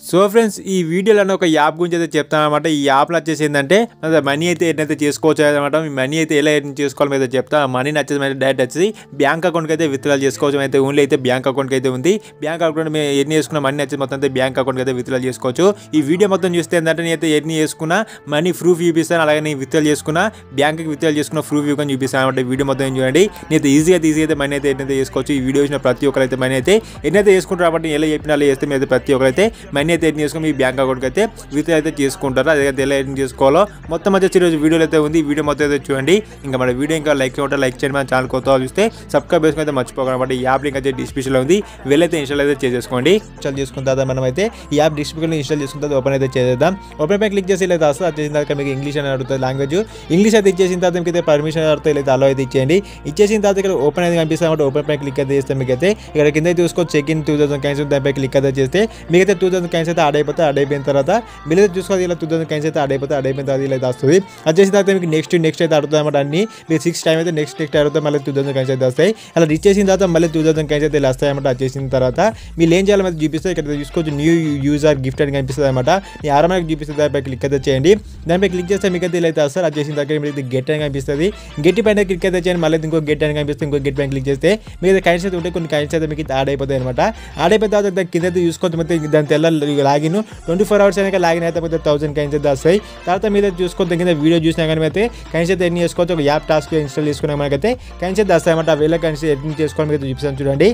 So friends ఈ వీడియోలో ఒక యాప్ గురించి అయితే చెప్తాను అనమాట. ఈ యాప్లో వచ్చేసి ఏంటంటే మనీ అయితే ఏంటైతే చేసుకోవచ్చు అనమాట. మీ మనీ అయితే ఎలా ఎర్న్ చేసుకోవాలి మీద చెప్తా. మనీ నచ్చేది అయితే డైరెక్ట్ వచ్చి బ్యాంక్ అకౌంట్కి అయితే విత్డ్రా చేసుకోవచ్చు. అయితే ఓన్లీ అయితే బ్యాంక్ అకౌంట్కి అయితే ఉంది. బ్యాంక్ అకౌంట్ మేము ఎర్న్ చేసుకున్న మనీ నచ్చేది మొత్తం అయితే బ్యాంక్ అకౌంట్కి అయితే విత్డ్రా చేసుకోవచ్చు. ఈ వీడియో మొత్తం చూస్తే ఏంటంటే నేనైతే ఎర్న్ చేసుకున్న మనీ ప్రూఫ్ చూపిస్తాను. అలాగే నేను విత్డ్రా చేసుకున్న బ్యాంక్కి విత్డ్రా చేసుకున్న ప్రూఫ్ కానీ చూపిస్తాను అనమాట. వీడియో మొత్తం చూడండి. నేనైతే ఈజీగా అయితే మనీ అయితే ఎన్నైతే చేసుకోవచ్చు. ఈ వీడియో చూసిన ప్రతి ఒక్కరైతే మనీ అయితే ఎన్నైతే చేసుకుంటారు కాబట్టి ఎలా చెప్పినా అలా చేస్తే మీద ప్రతి ఒక్కరైతే మనీ అయితే ఎర్న్ చేసుకుని మీ బ్యాంక్ అకౌంట్కి అయితే విత్డ్రా అయితే చేసుకుంటారు. అదే ఎలా ఎర్న్ చేసుకోవాలో మొత్తం వచ్చి ఈరోజు వీడియోలో అయితే ఉంది. ఈ వీడియో మొత్తం అయితే చూడండి. ఇంకా మన వీడియో ఇంకా లైక్ చేయండి. మన ఛానల్ కొత్త చూస్తే సబ్స్క్రైబ్ చేసుకుని అయితే మర్చిపోకండి. ఈ యాప్ లింక్ అయితే డిస్క్రిప్షన్లో ఉంది. వెళ్ళైతే ఇన్స్టాల్ అయితే చేసేసుకోండి. ఇన్స్టాల్ చేసుకున్న తర్వాత మనం అయితే ఈ యాప్ డిస్క్రిప్షన్లో ఇన్స్టాల్ చేసుకున్న తర్వాత ఓపెన్ అయితే చేద్దాం. ఓపెన్ పై క్లిక్ చేసి ఇలా వస్తుంది. అది చేసిన తర్వాత మీకు ఇంగ్లీష్ అని అడుగుతుంది. లాంగ్వేజ్ ఇంగ్లీష్ అయితే ఇచ్చేసిన తర్వాత మీకు అయితే పర్మిషన్ అడుగుతుంది. ఇలా అలో అయితే ఇచ్చేయండి. ఇచ్చేసిన తర్వాత ఇక్కడ ఓపెన్ అయితే కనిపిస్తుంది అనమాట. ఓపెన్ పై క్లిక్ అయితే చేస్తే మీకు అయితే ఇక్కడ కింద చూసుకో చెక్ ఇన్ 2000 కాయిన్స్ దానిపై క్లిక్ అయితే చేస్తే మీకైతే 2000 కాయిన్స్ అయితే యాడ్ అయిపోయిన తర్వాత మీరు అయితే చూసుకోవాలి. ఇలా 2000 కాయిన్స్ అయితే యాడ్ అయిపోయిన తర్వాత ఇలా అయితే వస్తుంది. అది చేసిన తర్వాత మీకు నెక్స్ట్ అయితే అడుగుతుంది అనమాట. అన్ని మీరు 6 టైం అయితే నెక్స్ట్ అడుగుతాయి. మళ్ళీ 2000 కాయిన్స్ అయితే వస్తాయి. అలా రీచ్ చేసిన తర్వాత మళ్ళీ 2000 కాయిన్స్ అయితే ఇలా వస్తాయి అనమాట. అది చేసిన తర్వాత మీరు ఏం చేయాలి అయితే చూపిస్తే ఇక్కడ చూసుకోవచ్చు. న్యూ యూజర్ గిఫ్ట్ అని కనిపిస్తుంది అనమాట. ఈ ఆరామానికి చూపిస్తుంది. దానిపై క్లిక్ అయితే చేయండి. దానిపై క్లిక్ చేస్తే మీకు అయితే ఇలా అయితే వస్తారు. అది చేసిన తర్వాత మీకు గెట్ అని కనిపిస్తుంది. గెట్ పైన క్లిక్ అయితే చేయండి. మళ్ళీ ఇంకో గెట్ అని కనిపిస్తుంది. ఇంకో గెట్ పైన క్లిక్ చేస్తే మీకు కాయిన్స్ అయితే ఉంటే కొన్ని కాయిన్స్ అయితే మీకు యాడ్ అయిపోతాయి అనమాట. యాడ్ అయిపోయిన తర్వాత కింద అయితే చూసుకోవచ్చు. మొత్తం దాని తెల్ల లాగిన్ 24 hours అయినా లాగిన్ అయితే 1000 కాయిన్స్ అయితే వస్తాయి. తర్వాత మీరు చూసుకోవచ్చు. కింద వీడియో చూసినా కానీ అయితే కాయిన్స్ అయితే ఎన్ని చేసుకోవచ్చు. ఒక యాప్ టాస్క్ ఇన్స్టాల్ చేసుకున్నా మనకైతే కాయిన్స్ అయితే వస్తాయి అనమాట. వేల కాయిన్స్ ఎన్ని చేసుకోవాలి మీకు చూపిస్తాను చూడండి.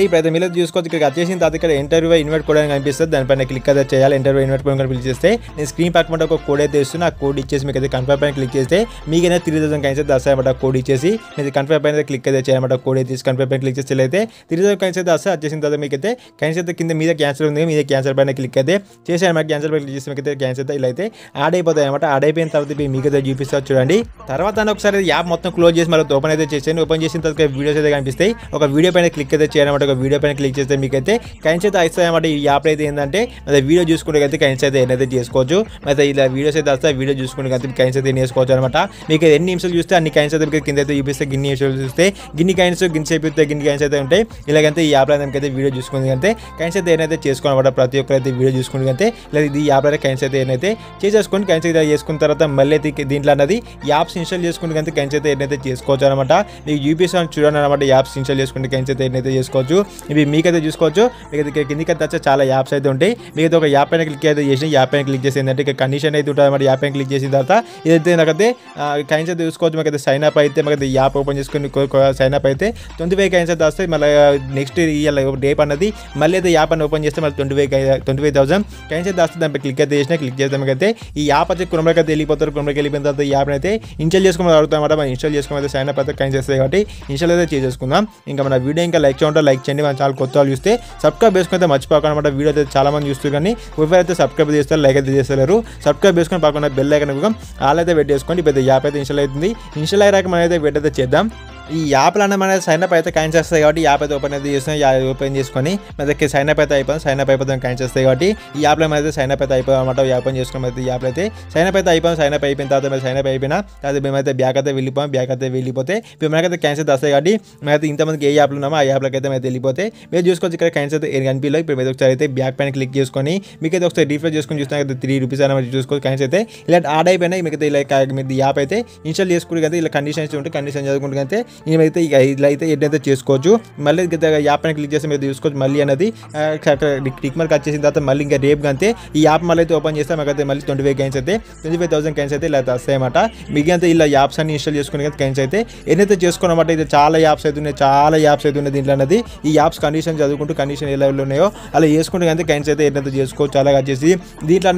ఇప్పుడైతే మీరు చూసుకోవచ్చు. ఇక్కడ వచ్చేసిన తర్వాత ఇక్కడ ఇంటర్వ్యూ ఇన్వైట్ కోడ్ అని కనిపిస్తుంది. దానిపైన క్లిక్ అయితే చేయాలి. ఇంటర్వ్యూ ఇన్వైట్ కోడ్ అని క్లిక్ చేస్తే నేను స్క్రీన్ పక్కన ఒక కోడ్ అయితే ఇస్తున్నా. ఆ కోడ్ ఇచ్చేసి మీకు అయితే కన్ఫర్మ్ పైన క్లిక్ చేస్తే మీకైనా 3000 కాయిన్స్ అయితే వస్తాయి అనమాట. కోడ్ ఇచ్చేసి మీరు కన్ఫర్మ్ పైన క్లిక్ అయితే చేయాలన్నమాట. కోడ్ అయితే కన్ఫర్మ్ పైన క్లిక్ చేస్తే అయితే 3000 కాయిన్స్ అయితే వస్తాయి. వచ్చేసిన తర్వాత మీకు అయితే కాయిన్స్ అయితే కింద మీద క్యాన్సల్ ఉంది. మీద క్యాన్సల్ పైన క్లిక్ అయితే చేసేయాలి. క్యాన్సల్ పైన క్లిక్ చేసి మీకు అయితే క్యాన్స్ అయితే ఇలా అయితే యాడ్ అయిపోతాయి అనమాట. యాడ్ అయిపోయిన తర్వాత మీకు అయితే చూపిస్తారు చూడండి. తర్వాత ఒకసారి యాప్ మొత్తం క్లోజ్ చేసి మళ్ళీ ఓపెన్ అయితే చేసేయండి. ఓపెన్ చేసిన తర్వాత వీడియోస్ అయితే కనిపిస్తాయి. ఒక వీడియో పైన క్లిక్ అయితే చేయాలన్నమాట. ఒక వీడియో పైన క్లిక్ చేస్తే మీకు అయితే కాయిన్స్ అయితే వస్తాయి అనమాట. ఈ యాప్ అయితే ఏంటంటే అదే వీడియో చూసుకుంటే అయితే కాయిన్స్ అయితే ఏదైతే చేసుకోవచ్చు. అయితే ఇలా వీడియోస్ అయితే వస్తాయి. వీడియో చూసుకుంటే అయితే కాయిన్స్ అయితే చేసుకోవచ్చు అనమాట. మీకు ఎన్ని నిమిషాలు చూస్తే అన్ని కాయిన్స్ అయితే మీకు కింద అయితే చూపిస్తే గిన్ని నిమిషాలు చూస్తే గిన్ని కాయిన్స్ గిన్ని సేపిస్తే గిన్ని కాయిన్స్ అయితే ఉంటాయి. ఇలాగంటే ఈ యాప్లో అయితే వీడియో చూసుకుంది అంటే కాయిన్స్ అయితే ఏదైతే చేసుకోవాలన్నమాట. ప్రతి ఒక్కరైతే వీడియో చూసుకుంటే అంటే ఇలా ఇది యాప్లో కాయిన్స్ అయితే ఏదైతే చేసేసుకొని కాయిన్స్ అయితే చేసుకున్న తర్వాత మళ్ళీ అయితే దీంట్లో అన్నది యాప్స్ ఇన్స్టాల్ చేసుకుంటే అయితే కాయిన్స్ అయితే ఏదైతే చేసుకోవచ్చు అనమాట. మీకు యూపీఎస్ చూడండి అనమాట. యాప్స్ ఇన్స్టాల్ చేసుకుంటే కాయిన్స్ అయితే ఏదైతే చేసుకోవచ్చు. ఇవి మీకైతే చూసుకోవచ్చు. మీకు కిందికి వచ్చే చాలా యాప్స్ అయితే ఉంటాయి. మీకైతే ఒక యాప్ పైన క్లిక్ అయితే చేసి యాప్ పైన క్లిక్ చేసి ఏంటంటే ఇక కండిషన్ అయితే ఉంటుంది అనమాట. యాప్ పైన క్లిక్ చేసిన తర్వాత ఇదైతే నాకైతే కాయిన్స్ అయితే చూసుకోవచ్చు. మాకైతే సైన్ అప్ అయితే మాకైతే యాప్ ఓపెన్ చేసుకుని సైన్ అప్ అయితే 25 కాయిన్స్ అయితే వస్తాయి. మళ్ళీ నెక్స్ట్ రేప్ అన్నది మళ్ళీ అయితే యాప్ అని ఓపెన్ చేస్తే మళ్ళీ 25,000 కాయిన్స్ అయితే వస్తుంది. దానిపై క్లిక్ అయితే చేస్తే మనకైతే ఈ యాప్ అయితే క్రోమ్లోకి అయితే వెళ్ళిపోతారు. క్రోమ్లోకి వెళ్ళిపోయిన తర్వాత ఈ యాప్ అయితే ఇన్స్టాల్ చేసుకోమని అడుగుతాం అనమాట. మనం ఇన్స్టాల్ చేసుకోమని అయితే సైన్ అప్ అయితే కాయిన్స్ వస్తాయి కాబట్టి ఇన్స్టాల్ అయితే చేసుకుందాం. ఇంకా మన వీడియో ఇంకా లైక్ చేయండి. మన ఛానల్ కొత్త వాళ్ళు చూస్తే సబ్స్క్రైబ్ చేసుకుంటే మర్చిపోకండి అనమాట. వీడియో అయితే చాలా మంది చూస్తారు కానీ ఎవరైతే సబ్స్క్రైబ్ చేస్తారు లైక్ అయితే చేస్తలేరు. సబ్స్క్రైబ్ చేసుకొని పక్కన బెల్ ఐకాన్ ఆల్ అయితే వెయిట్ చేసుకోండి. పెద్ద యాప్ అయితే ఇన్స్టాల్ అవుతుంది. ఇన్స్టాల్ అయ్యాక మనం అయితే వెయిట్ అయితే చేద్దాం. ఈ యాప్లో మన సైన్ అప్ అయితే కాయిన్స్ వస్తాయి కాబట్టి యాప్ అయితే ఓపెన్ అయితే చేస్తాం. ఓపెన్ చేసుకొని మనకి సైన్ అప్ అయితే సైన్ అప్ అయిపోతాం. కాయిన్స్ వస్తాయి కాబట్టి ఈ యాప్లో అయితే సైన్ అప్ అయితే అయిపోయాం అనమాట. ఓపెన్ చేసుకుని అయితే ఈ యాప్లో అయితే సైన్ అప్ అయితే అయిపోయాం. సైన్ అప్ అయిపోయిన తర్వాత సైన్ అప్ అయిపోయినా తర్వాత మేమైతే బ్యాక్ అయితే వెళ్ళిపోతే ఇప్పుడు మనకైతే కాయిన్స్ అయితే వస్తాయి కాబట్టి మేమైతే ఇంతమందికి ఏ యాప్లో ఉన్నామో ఆ యాప్లోకి అయితే అయితే వెళ్ళిపోతే మీరు చూసుకోవచ్చు. ఇక్కడ కాయిన్స్ అయితే కనిపించలేదు. ఇప్పుడు మీరు ఒకసారి అయితే బ్యాక్ పైన క్లిక్ చేసుకొని మీకైతే ఒకసారి రీఫ్రెష్ చేసుకొని చూస్తాం కదా 3 రూపీస్ అనేది చూసుకోవచ్చు. కాయిన్స్ అయితే ఇలా యాడ్ అయిపోయినాయి. మీకైతే ఇలా మీరు యాప్ అయితే ఇన్స్టాల్ చేసుకుంటే కదా ఇలా కండిషన్స్ ఉంటే కండిషన్ చదువుకుంటే అయితే నేనైతే ఇలా అయితే ఎన్నైతే చేసుకోవచ్చు. మళ్ళీ యాప్ పైన క్లిక్ చేస్తే మీరు చూసుకోవచ్చు. మళ్ళీ అనేది టిక్ మార్క్ వచ్చేసిన తర్వాత మళ్ళీ ఇంకా రేపు అంతే ఈ యాప్ మళ్ళీ అయితే ఓపెన్ చేస్తే మాకైతే మళ్ళీ 25 కాయిన్స్ అయితే 25,000 కాయిన్స్ అయితే ఇలా వస్తాయి అన్నమాట. మిగతా ఇలా యాప్స్ అన్ని ఇన్స్టాల్ చేసుకునే కాయిన్స్ అయితే ఎన్నైతే చేసుకోనమాట. ఇది చాలా యాప్స్ అయితే ఉన్నాయి. దీంట్లో అనేది ఈ యాప్స్ కండిషన్ చదువుకుంటూ కండిషన్ ఏ లెవెల్లో ఉన్నాయో అలా చేసుకుంటే కానీ కాయిన్స్ అయితే ఎన్నైతే చేసుకోవచ్చు. అలాగే వచ్చేసి దీంట్లో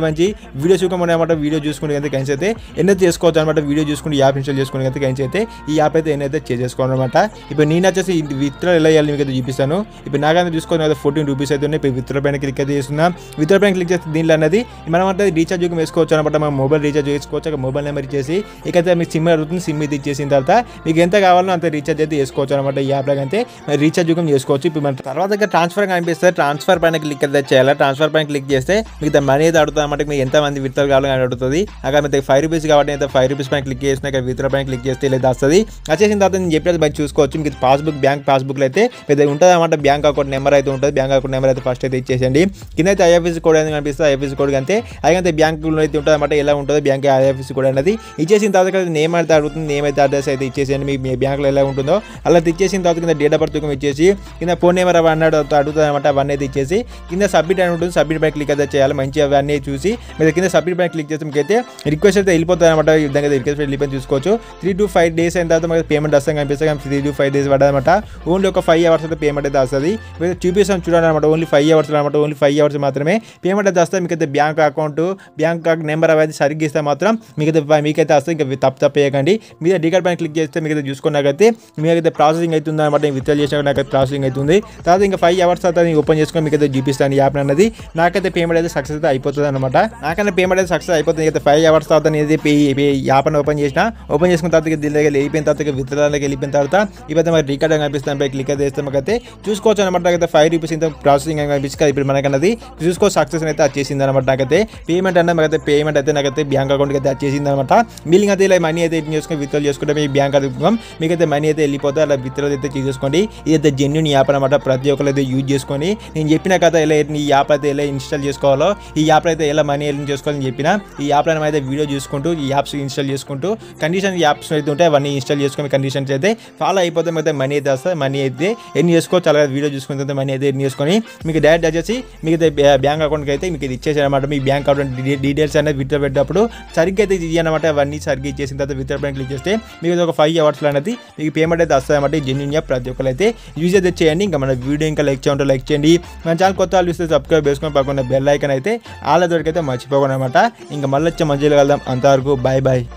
మంచి వీడియోస్ అనమాట. వీడియో చూసుకుంటే కానీ కాయిన్స్ అయితే ఎన్నైతే చేసుకోవచ్చు అనమాట. వీడియో చూసుకుంటే యాప్ ఇన్స్టాల్ చేసుకునే కానీ కాయిన్స్ అయితే ఈ యాప్ అయితే ఎన్నైతే చేసుకోవాలన్నమాట. ఇప్పుడు నేను వచ్చేసి విత్డ్రా ఎలా చేయాలి మీకు అయితే చూపిస్తాను. ఇప్పుడు నాకైతే చూసుకొని 14 రూపీస్ అయితే ఉన్నాయి. ఇప్పుడు విత్డ్రా పైన క్లిక్ అయితే చేస్తున్నాం. విత్డ్రా పైన క్లిక్ చేస్తే దీంట్లో అనేది మనం అంటే రీఛార్జ్ వేసుకోవచ్చు అనమాట. మనం మొబైల్ రీఛార్జ్ చేసుకోవచ్చు. మొబైల్ నెంబర్ ఇచ్చేసి ఇకైతే మీకు సిమ్ అడుగుతుంది. సిమ్ ఇది ఇచ్చేసిన తర్వాత మీకు ఎంత కావాలో అంత రీఛార్జ్ అయితే చేసుకోవచ్చు అనమాట. ఈ యాప్లో అయితే రీఛార్జ్ చేసుకోవచ్చు. ఇప్పుడు మన తర్వాత ట్రాన్స్ఫర్ కనిపిస్తే ట్రాన్స్ఫర్ పైన క్లిక్ అయితే చేయాలి. ట్రాన్స్ఫర్ పైన క్లిక్ చేస్తే మీకు మనీ అయితే అడుగుతుంది అనమాట. మీకు ఎంత మంది విత్డ్రా కావాలని అడుగుతుంది. అక్కడ మీకు 5 రూపీస్ కాబట్టి అయితే 5 రూపీస్ పైన క్లిక్ చేసిన విత్డ్రా పైన క్లిక్ చేస్తే ఇలా వస్తుంది. వచ్చేసిన చేసిన తర్వాత నేను చెప్పినట్టు బయట చూసుకోవచ్చు. మీకు పాస్బుక్ బ్యాంక్ పాస్బుక్లో అయితే పెద్ద ఉంటుంది అన్నమాట. బ్యాంక్ అకౌంట్ నెంబర్ అయితే ఉంటుంది. బ్యాంక్ అకౌంట్ నెంబర్ అయితే ఫస్ట్ అయితే ఇచ్చేసండి. కింద అయితే ఐఎఫ్ఎస్సి కోడ్ అనేది కనిపిస్తుంది. ఐఎఫ్ఎస్సి కోడ్ అంతే అయితే బ్యాంకులో అయితే ఉంటుంది అన్నమాట. ఎలా ఉంటుందో బ్యాంక్ ఐఎఫ్ఎస్సి కోడ్ అనేది ఇచ్చేసిన తర్వాత నేమ్ అయితే అడుగుతుంది. నేమ్ అయితే అడ్రస్ అయితే ఇచ్చేసేయండి. మీ బ్యాంకులో ఎలా ఉంటుందో అలా ఇచ్చేసిన తర్వాత కింద డేట్ ఆఫ్ బర్త్ ఇచ్చేసి కింద ఫోన్ నెంబర్ అవన్నీ అడుగుతుంది అనమాట. అవన్నీ అయితే ఇచ్చేసి కింద సబ్మిట్ అని ఉంటుంది. సబ్మిట్ పై క్లిక్ అయితే చేయాలి. మంచిగా అవన్నీ చూసి మీరు కింద సబ్మిట్ పై క్లిక్ చేస్తే మీకు అయితే రిక్వెస్ట్ అయితే వెళ్ళిపోతుంది అనమాట. ఈ విధంగా రిక్వెస్ట్ వెళ్ళిపోయి చూసుకోవచ్చు. 3 to 5 days అయిన తర్వాత మనకి పేమెంట్ వస్తాం కనిపిస్తుంది. 3 to 5 days పడదనమాట. ఓన్లీ ఒక 5 hours అయితే పేమెంట్ అయితే వస్తుంది. మీరు చూపిస్తాం చూడండి అనమాట. ఓన్లీ 5 hours అనమాట. ఓన్లీ 5 hours మాత్రమే పేమెంట్ అయితే వస్తుంది. మీకైతే బ్యాంక్ అకౌంట్ బ్యాంక్ నెంబర్ అవైతే సరిగ్గా ఇస్తే మాత్రం మీకైతే వస్తుంది. ఇంకా తప్పు వేయకండి. మీద డీకార్డ్ పైన క్లిక్ చేస్తే మీకైతే చూసుకున్నాకైతే మీకైతే ప్రాసెసింగ్ అవుతుంది అనమాట. విత్డ్రా చేసిన నాకైతే ప్రాసెసింగ్ అవుతుంది. తర్వాత ఇంకా 5 hours తర్వాత ఓపెన్ చేసుకొని మీకైతే చూపిస్తాను ఈ యాప్ అనేది. నాకైతే పేమెంట్ అయితే సక్సెస్ అయితే అయిపోతుంది అనమాట. నాకైతే పేమెంట్ అయితే సక్సెస్ అయిపోతుంది. అయితే 5 hours తర్వాత నేను యాప్ అని ఓపెన్ చేసుకున్న తర్వాత దీని దగ్గర వెళ్ళిపోయిన తర్వాత విత్డ్రాలోకి వెళ్ళిపోయిన తర్వాత ఇవైతే మనకి రికార్డ్ కనిపిస్తాను. పై క్లిక్ అయితే చేస్తే మనకైతే చూసుకోవచ్చు అనమాట. నాకైతే 5 rupees ఇంత ప్రాసెసింగ్ కనిపిస్తుంది. ఇప్పుడు మనకన్నది చూసుకో సక్సెస్ అయితే వచ్చేసింది అనమాట. నాకైతే పేమెంట్ అన్నది నాకైతే పేమెంట్ అయితే నాకైతే బ్యాంక్ అకౌంట్కి అయితే వచ్చేసింది అనమాట. బిల్లింగ్ అయితే ఇలా మనీ అయితే చేసుకొని విత్డ్రా చేసుకుంటే మీ బ్యాంక్ అకౌంట్ మీకైతే మనీ అయితే వెళ్ళిపోతే అలా విత్డ్రా అయితే చేసుకోండి. ఇదైతే జెన్యూన్ యాప్ అనమాట. ప్రతి ఒక్కరు అయితే యూజ్ చేసుకొని నేను చెప్పిన కదా ఇలా ఈ యాప్ అయితే ఎలా ఇన్స్టాల్ చేసుకోవాలో ఈ యాప్ అయితే ఎలా మనీ ఎర్న్ చేసుకోవాలని చెప్పిన ఈ యాప్లో అయితే వీడియో చూసుకుంటూ ఈ యాప్స్ ఇన్స్టాల్ చేసుకుంటూ కండిషన్ యాప్స్ అయితే ఉంటాయి అవన్నీ ఇన్స్టాల్ చేసుకుని కండిషన్స్ అయితే ఫాలో అయిపోతే అయితే మనీ అయితే వస్తుంది. మనీ అయితే ఎర్న్ చేసుకోవచ్చు. అలాగే వీడియో చూసుకున్న తర్వాత మనీ అయితే ఎర్న్ చేసుకొని మీకు డైరెక్ట్ వచ్చేసి మీకు బ్యాంక్ అకౌంట్కి అయితే మీకు ఇది ఇచ్చేసారనమాట. మీ బ్యాంక్ అకౌంట్ డీటెయిల్స్ అనేది విత్డ్రా పెట్టేటప్పుడు సరిగ్గా అయితే ఇవ్వనమాట. అవన్నీ సరిగ్గా ఇచ్చేసిన తర్వాత విత్డ్రా పైన క్లిక్ చేస్తే మీకు ఒక 5 hours అనేది మీకు పేమెంట్ అయితే వస్తుంది అన్నమాట. జెన్యూన్ యాప్ ప్రతి ఒక్కరు అయితే యూజ్ అయితే చేయండి. ఇంకా మన వీడియో ఇంకా లైక్ చేయండి. లైక్ చేయండి. మన ఛానల్ కొత్త వాళ్ళు చూస్తే సబ్స్క్రైబ్ చేసుకొని పక్కన బెల్ ఐకాన్ అయితే ఆల్ దొరికైతే మర్చిపోకుండా అనమాట. ఇంకా మళ్ళీ వచ్చే మంచిగా కలుద్దాం. అంతవరకు బాయ్ బాయ్.